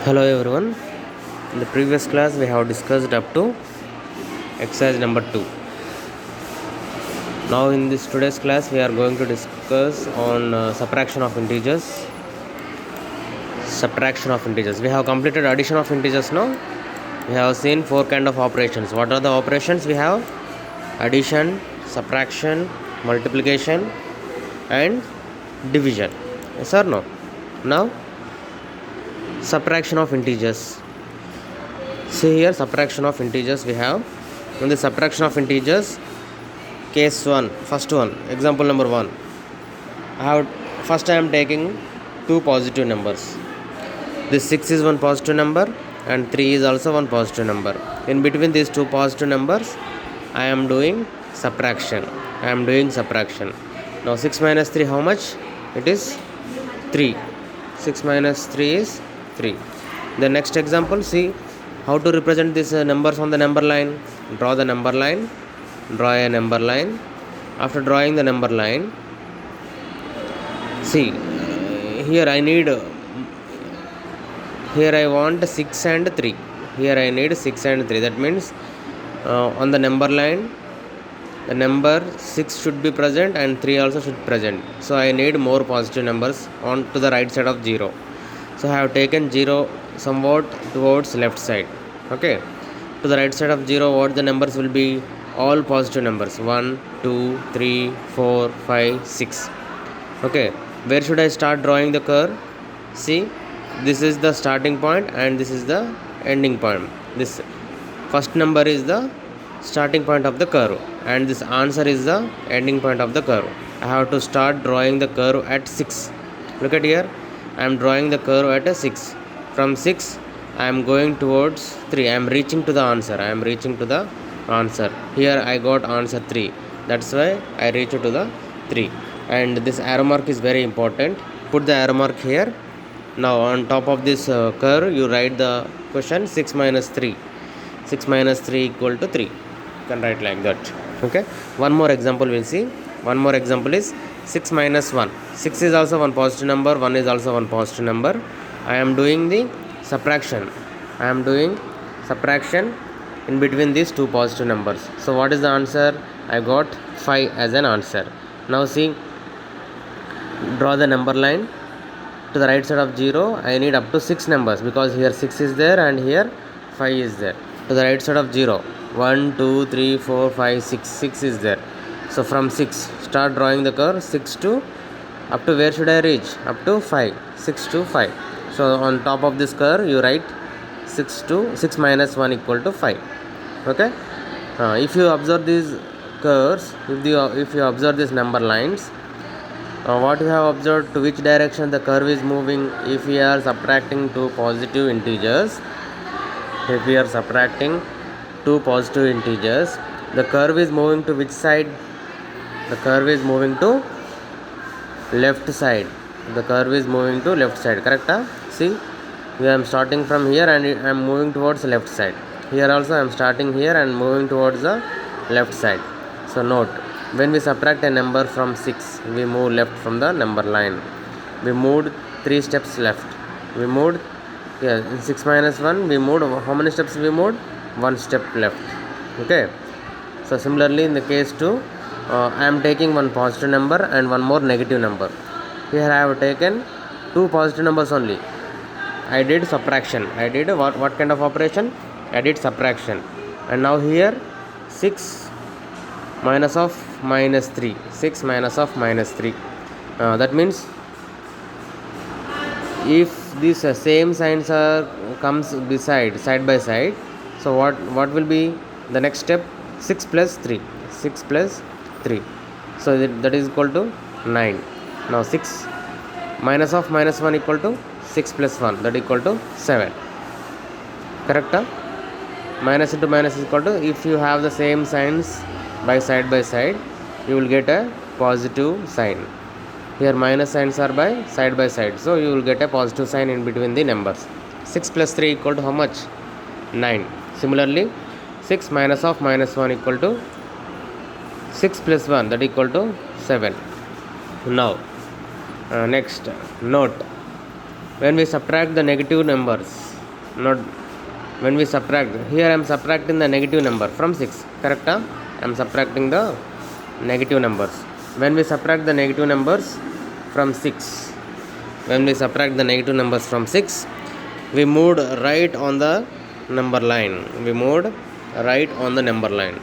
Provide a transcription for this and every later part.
Hello everyone. In the previous class we have discussed up to exercise number 2. Now in this today's class we are going to discuss on subtraction of integers. Subtraction of integers. We have completed addition of integers now. We have seen 4 kind of operations. What are the operations we have? Addition, subtraction, multiplication and division. Yes or no? Now subtraction of integers. See here, subtraction of integers we have. In the subtraction of integers, case 1, first one, example number 1. I am taking two positive numbers. This 6 is one positive number and 3 is also one positive number. In between these two positive numbers, I am doing subtraction. Now 6 minus 3, how much? It is 3. 6 minus 3 is 3. The next example, see how to represent these numbers on the number line. Draw the number line. Draw a number line. After drawing the number line, see here I want 6 and 3. Here I need 6 and 3. That means on the number line, the number 6 should be present and 3 also should be present. So I need more positive numbers on to the right side of 0. So I have taken 0 somewhat towards left side. Okay. To the right side of 0, what the numbers will be? All positive numbers. 1, 2, 3, 4, 5, 6. Okay. Where should I start drawing the curve? See, this is the starting point and this is the ending point. This first number is the starting point of the curve and this answer is the ending point of the curve. I have to start drawing the curve at 6. Look at here. I am drawing the curve at a 6. From 6, I am going towards 3. I am reaching to the answer. Here I got answer 3. That's why I reach to the 3. And this arrow mark is very important. Put the arrow mark here. Now on top of this curve, you write the question 6 minus 3. 6 minus 3 equal to 3. You can write like that. Okay. One more example we'll see. One more example is 6 minus 1. 6 is also one positive number, 1 is also one positive number. I am doing the subtraction. In between these two positive numbers. So what is the answer? I got 5 as an answer. Now see, draw the number line. To the right side of 0, I need up to 6 numbers because here 6 is there and here 5 is there. To the right side of 0, 1, 2, 3, 4, 5, 6. 6 is there. So from 6, start drawing the curve. 6 to, up to where should I reach? Up to 5. 6 to 5. So on top of this curve, you write 6 minus 1 equal to 5. Okay. If you observe these curves, if you observe these number lines, what you have observed, to which direction the curve is moving? If we are subtracting two positive integers, the curve is moving to which side? The curve is moving to left side. Correct? See, I am starting from here and I am moving towards left side. Here also I am starting here and moving towards the left side. So note, when we subtract a number from 6, we move left from the number line. We moved 3 steps left. In 6 minus 1, we moved, how many steps we moved? 1 step left. Okay. So similarly in the case 2, I am taking one positive number and one more negative number. Here I have taken two positive numbers only. I did subtraction. I did what kind of operation? I did subtraction. And now here 6 minus of minus 3. 6 minus of minus 3. That means if these same signs comes side by side, so what will be the next step? 6 plus 3. 6 plus 3. So that is equal to 9. Now 6 minus of minus 1 equal to 6 plus 1, that equal to 7. Correct? Minus into minus is equal to, if you have the same signs by side, you will get a positive sign. Here minus signs are by side, so you will get a positive sign in between the numbers. 6 plus 3 equal to how much? 9. Similarly, 6 minus of minus 1 equal to 6 plus 1, that equal to 7. Now next, note, when we subtract the negative numbers, not when we subtract. Here I am subtracting the negative number from 6. Correct? I am subtracting the negative numbers. When we subtract the negative numbers from 6, when we subtract the negative numbers from 6, we moved right on the number line. We moved right on the number line.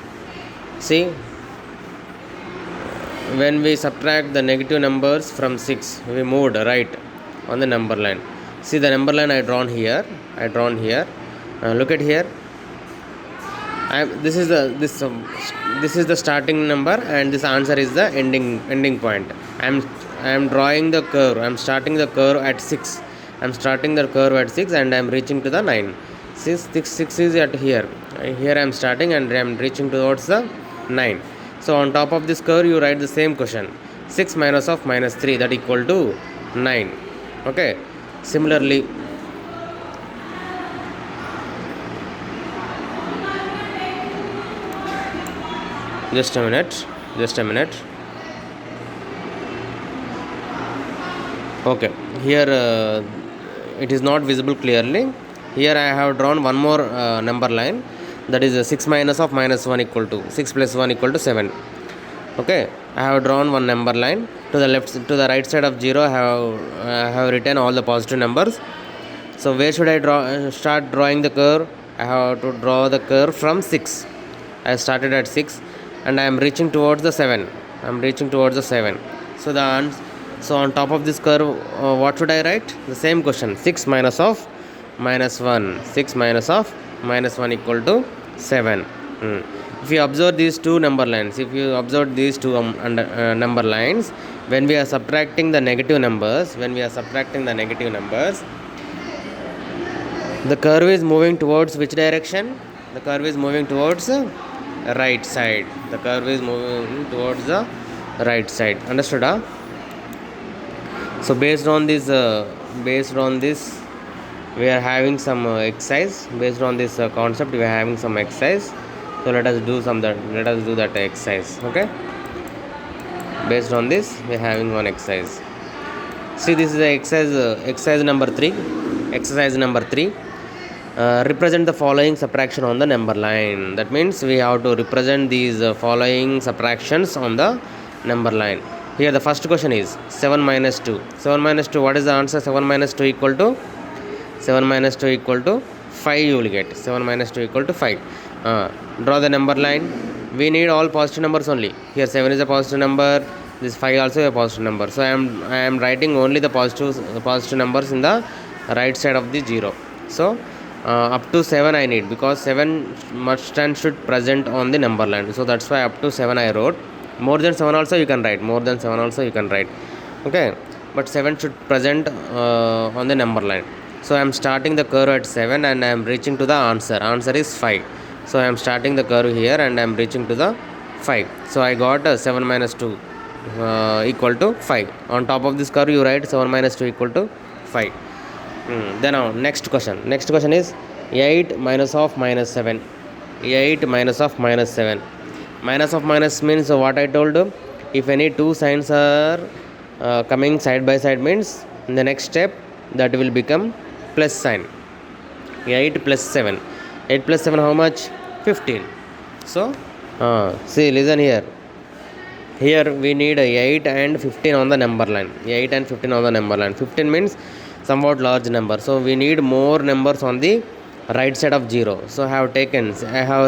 See, when we subtract the negative numbers from 6, we moved right on the number line. See the number line I drawn here. Look at here. This is the starting number, and this answer is the ending point. I am drawing the curve. I am starting the curve at 6. and I am reaching to the 9. 6 is at here. Here I am starting and I am reaching towards the 9. So on top of this curve you write the same question. 6 minus of minus 3, that equal to 9. Okay. Similarly, just a minute. Okay, here it is not visible clearly. Here I have drawn one more number line, that is 6 minus of minus 1 equal to 6 plus 1 equal to 7. Okay, I have drawn one number line. To the right side of 0 I have written all the positive numbers. So where should I start drawing the curve? I have to draw the curve from 6. I started at 6 and I am reaching towards the 7. So on top of this curve, what should I write? The same question. 6 minus of minus 1. 6 minus of minus 1 equal to 7. If you observe these two number lines, number lines, when we are subtracting the negative numbers, the curve is moving towards which direction? The curve is moving towards the right side. Understood? Huh? So based on this, we are having some exercise. Based on this concept, we are having some exercise. So let us do that exercise. Okay. Based on this, we are having one exercise. See, this is the exercise number 3. Represent the following subtraction on the number line. That means we have to represent these following subtractions on the number line. Here the first question is 7 minus 2. 7 minus 2, what is the answer? 7 minus 2 equal to 5 you will get. 7 minus 2 equal to 5. Draw the number line. We need all positive numbers only. Here 7 is a positive number. This 5 also a positive number. So I am writing only the positive numbers in the right side of the 0. So up to 7 I need, because 7 must and should present on the number line. So that's why up to 7 I wrote. More than 7 also you can write. Okay. But 7 should present on the number line. So I am starting the curve at 7 and I am reaching to the answer. Answer is 5. So I am starting the curve here and I am reaching to the 5. So I got 7 minus 2 equal to 5. On top of this curve you write 7 minus 2 equal to 5. Then now next question. Next question is 8 minus of minus 7. 8 minus of minus 7. Minus of minus means what I told you. If any two signs are coming side by side, means in the next step that will become plus sign. 8 plus 7. 8 plus 7 how much? 15. So see, listen here. Here we need 8 and 15 on the number line. 8 and 15 on the number line. 15 means somewhat large number. So we need more numbers on the right side of 0. So I have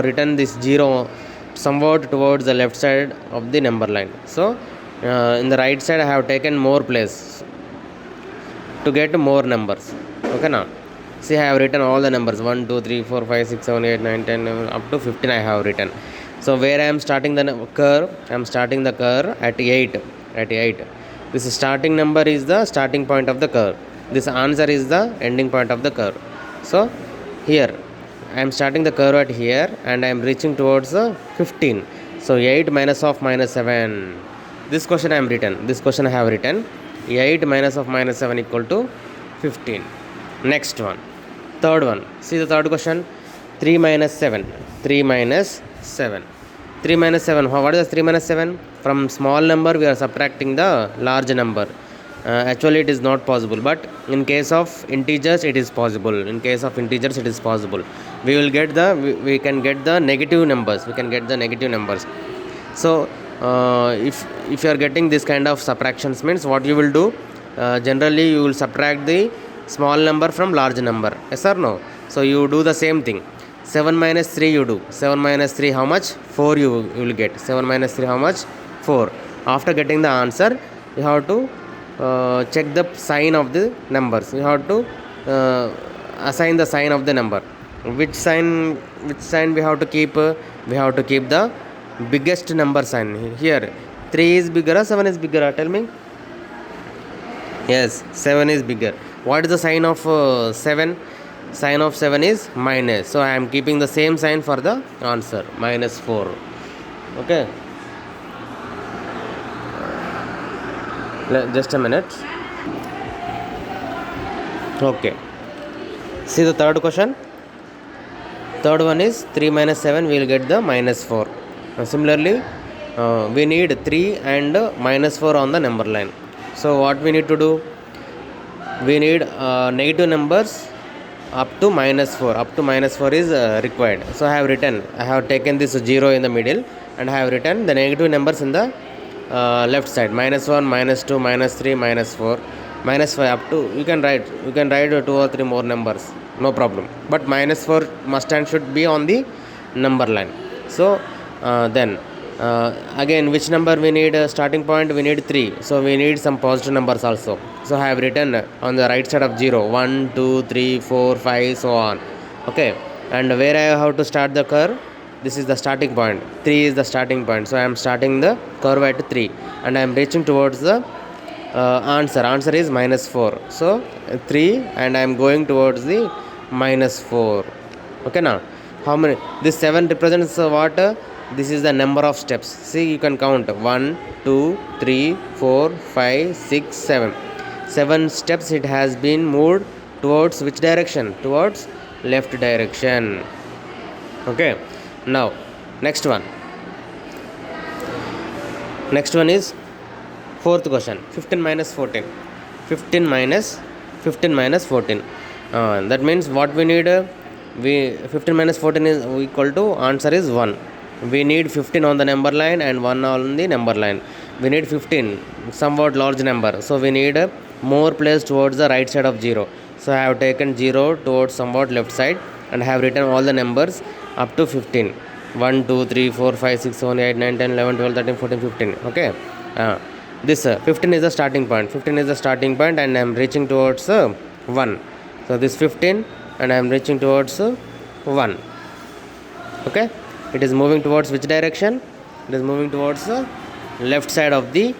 written this 0 somewhat towards the left side of the number line. So in the right side I have taken more place to get more numbers. Okay, now see, I have written all the numbers 1, 2, 3, 4, 5, 6, 7, 8, 9, 10 up to 15 I have written. So where I am starting the curve? I am starting the curve at 8. This starting number is the starting point of the curve. This answer is the ending point of the curve. So here I am starting the curve at here and I am reaching towards the 15. So 8 minus of minus 7. This question I have written. 8 minus of minus 7 equal to 15. Next one. Third one. See the third question. 3 minus 7. 3 minus 7. What is the 3 minus 7? From small number we are subtracting the large number. Actually it is not possible, but in case of integers it is possible. In case of integers it is possible. We will get the we can get the negative numbers. We can get the negative numbers. So if you are getting this kind of subtractions, means what you will do, generally you will subtract the small number from large number, yes or no? So you do the same thing. 7 minus 3 you do. 7 minus 3 how much? 4 you will get. 7 minus 3 how much? 4. After getting the answer, you have to check the sign of the numbers. You have to assign the sign of the number. Which sign we have to keep? We have to keep the biggest number sign. Here 3 is bigger or 7 is bigger? Tell me. Yes, 7 is bigger. What is the sign of 7? Sign of 7 is minus. So I am keeping the same sign for the answer, minus 4. Okay, just a minute. Okay, see the third question. Third one is 3 minus 7, we will get the minus 4. Similarly, we need 3 and minus 4 on the number line. So what we need to do? We need negative numbers up to minus 4. Up to minus 4 is required. So I have taken this 0 in the middle, and I have written the negative numbers in the left side. Minus 1, minus 2, minus 3, minus 4, minus 5 up to, you can write 2 or 3 more numbers, no problem. But minus 4 must and should be on the number line. So then again, which number we need? Starting point we need 3, so we need some positive numbers also. So I have written on the right side of 0 1 2 3 4 5 so on. Okay, and where I have to start the curve? This is the starting point. 3 is the starting point, so I am starting the curve at 3, and I am reaching towards the answer is minus 4. So 3, and I am going towards the minus 4. Okay, now how many? This 7 represents what? This is the number of steps. See, you can count 1 2 3 4 5 6 7. 7 steps it has been moved towards which direction? Towards left direction. Okay, now next one is fourth question. 15 minus 14. 15 minus 14. That means what we need? 15 minus 14 is equal to, answer is 1. We need 15 on the number line and 1 on the number line. We need 15, somewhat large number, so we need more place towards the right side of 0. So I have taken 0 towards somewhat left side, and I have written all the numbers up to 15. 1 2 3 4 5 6 7 8 9 10 11 12 13 14 15. Okay, this 15 is the starting point. 15 is the starting point, and I am reaching towards 1. So this 15, and I am reaching towards 1. Okay, it is moving towards which direction? It is moving towards the left side of the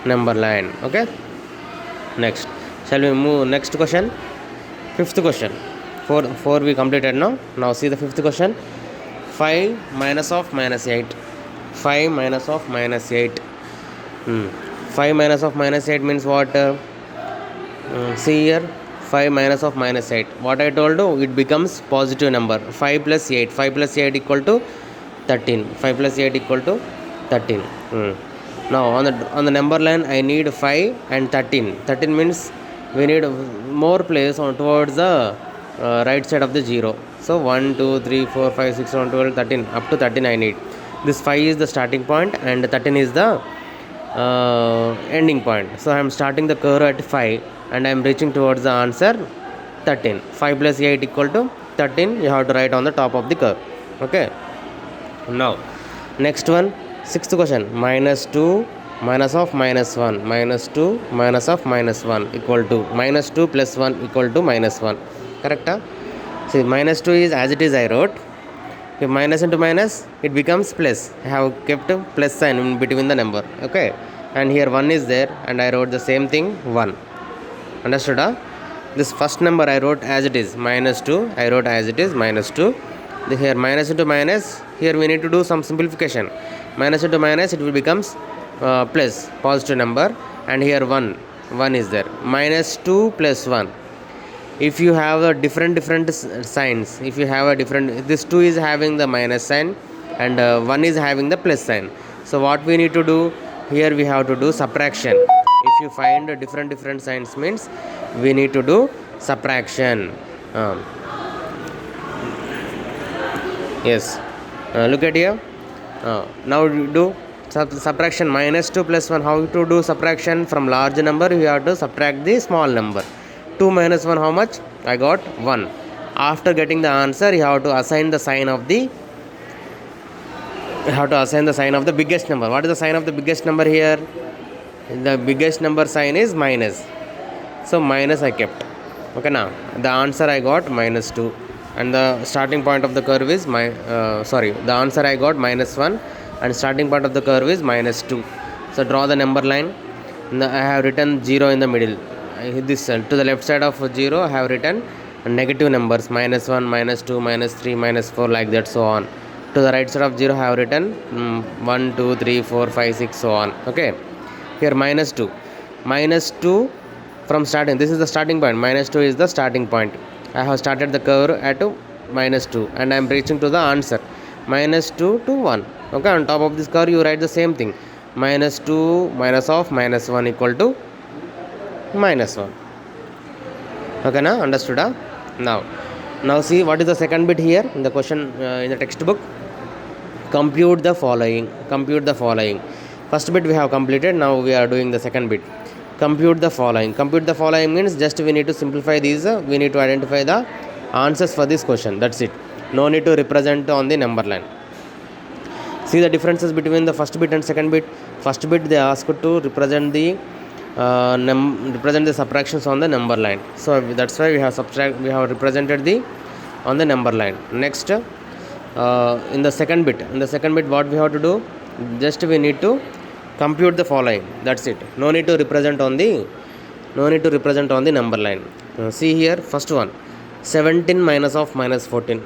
number line. Okay, next, shall we move next question? Fifth question. 4 we completed now. Now see the fifth question. 5 minus of minus 8. 5 minus of minus 8. 5 minus of minus 8 means what? See here, 5 minus of minus 8. What I told you, it becomes positive number. 5 plus 8. 5 plus 8 equal to 13. 5 plus 8 equal to 13. Now on the number line I need 5 and 13. 13 means we need more place on towards the right side of the 0. So 1 2 3 4 5 6 7 12 13, up to 13 I need. This 5 is the starting point, and 13 is the ending point. So I am starting the curve at 5, and I am reaching towards the answer 13. 5 plus 8 equal to 13. You have to write on the top of the curve. Okay, now next one, sixth question. Minus 2 minus of minus 1. Minus 2 minus of minus 1 equal to minus 2 plus 1 equal to minus 1. Correct? See, minus 2 is as it is I wrote. If minus into minus, it becomes plus. I have kept a plus sign in between the number. Okay, and here 1 is there, and I wrote the same thing, 1. Understood? This first number I wrote as it is, minus 2. I wrote as it is, minus 2. Here minus into minus, here we need to do some simplification. Minus into minus, it will becomes plus, positive number, and here 1 is there. Minus 2 plus 1. If you have a different signs, if you have a different, this 2 is having the minus sign, and 1 is having the plus sign. So what we need to do here, we have to do subtraction. If you find different signs means we need to do subtraction. Yes, look at here. Now you do subtraction. Minus 2 plus 1. How to do subtraction? From large number you have to subtract the small number. 2 minus 1, how much? I got 1. After getting the answer, you have to assign the sign of the biggest number. What is the sign of the biggest number here? The biggest number sign is minus. So minus I kept. Okay, now the answer I got minus 2, and the starting point of the curve is the answer I got minus 1, and starting point of the curve is minus 2. So draw the number line. I have written 0 in the middle. This to the left side of 0 I have written negative numbers, minus 1, minus 2, minus 3, minus 4, like that, so on. To the right side of 0 I have written 1, 2, 3, 4, 5, 6, so on. Okay, here minus 2 from starting. This is the starting point. Minus 2 is the starting point. I have started the curve at minus 2, and I am reaching to the answer minus 2 to 1. Okay, on top of this curve you write the same thing. Minus 2 minus of minus 1 equal to minus 1. Okay, now understood? Now see what is the second bit here in the question in the textbook. Compute the following. First bit we have completed. Now we are doing the second bit. Compute the following means just we need to simplify these. We need to identify the answers for this question. That's it. No need to represent on the number line. See the differences between the first bit and second bit. First bit they asked to represent the subtractions on the number line. So that's why we have represented on the number line. Next, in the second bit what we have to do? Just we need to compute the following. That's it. No need to represent on the number line. See here, first one, 17 minus of minus 14.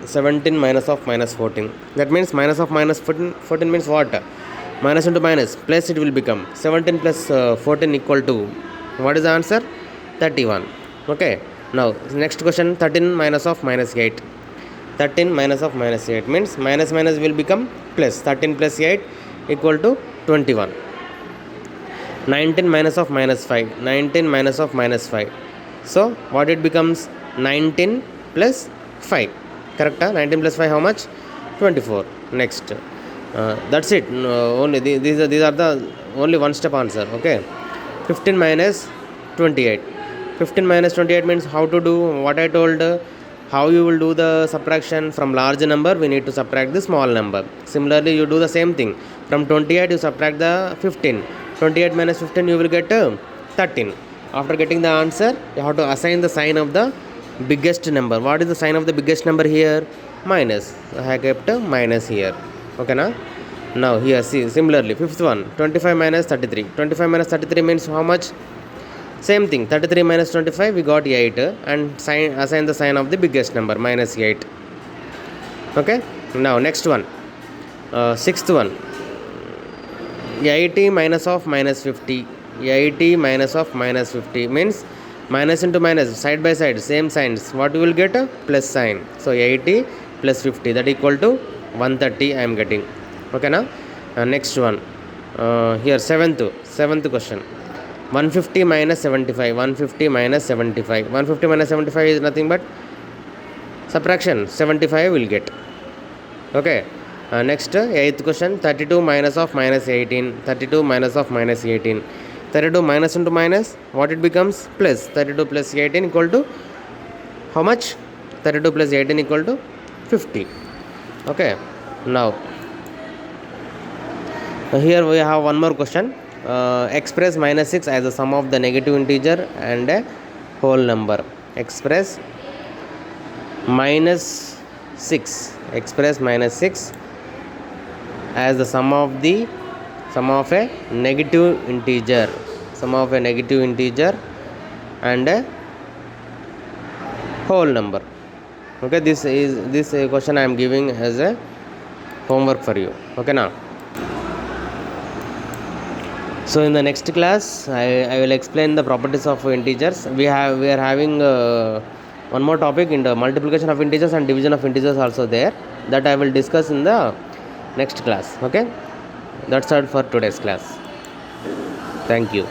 That means minus of minus 14 means what? Minus into minus plus it will become 17 plus 14 equal to, what is the answer? 31. Okay, now next question, 13 minus of minus 8. 13 minus of minus 8 means minus will become plus. 13 plus 8 equal to 21. 19 minus of minus 5. 19 minus of minus 5. So what it becomes? 19 plus 5. Correct? 19 plus 5 how much? 24. Next. That's it. Only these are the only one step answer. Okay. 15 minus 28. 15 minus 28 means how to do what I told. How you will do the subtraction? From large number we need to subtract the small number. Similarly you do the same thing. From 28 you subtract the 15. 28 minus 15 you will get 13. After getting the answer you have to assign the sign of the biggest number. What is the sign of the biggest number here? Minus. I have kept minus here. Okay, now here see similarly fifth one, 25 minus 33. 25 minus 33 means how much? Same thing, 33 minus 25 we got 8, and assign the sign of the biggest number, minus 8. Okay, now next one, sixth one, 80 minus of minus 50. 80 minus of minus 50 means minus into minus, side by side, same signs. What you will get? A plus sign. So 80 plus 50, that equal to 130 I am getting. Okay, now next one, here seventh question, 150 minus 75. 150 minus 75. 150 minus 75 is nothing but subtraction. 75 will get. Okay, next eighth question, 32 minus of minus 18. 32 minus of minus 18. 32 minus into minus, what it becomes? Plus. 32 plus 18 equal to how much? 32 plus 18 equal to 50. Okay, now here we have one more question. Express minus 6 as the sum of the negative integer and a whole number. Express minus 6 as the sum of a negative integer. And a whole number. Okay, this question I am giving as a homework for you. Okay, now so in the next class I will explain the properties of integers. We are having one more topic in the multiplication of integers and division of integers also there, that I will discuss in the next class. Okay, that's all for today's class. Thank you.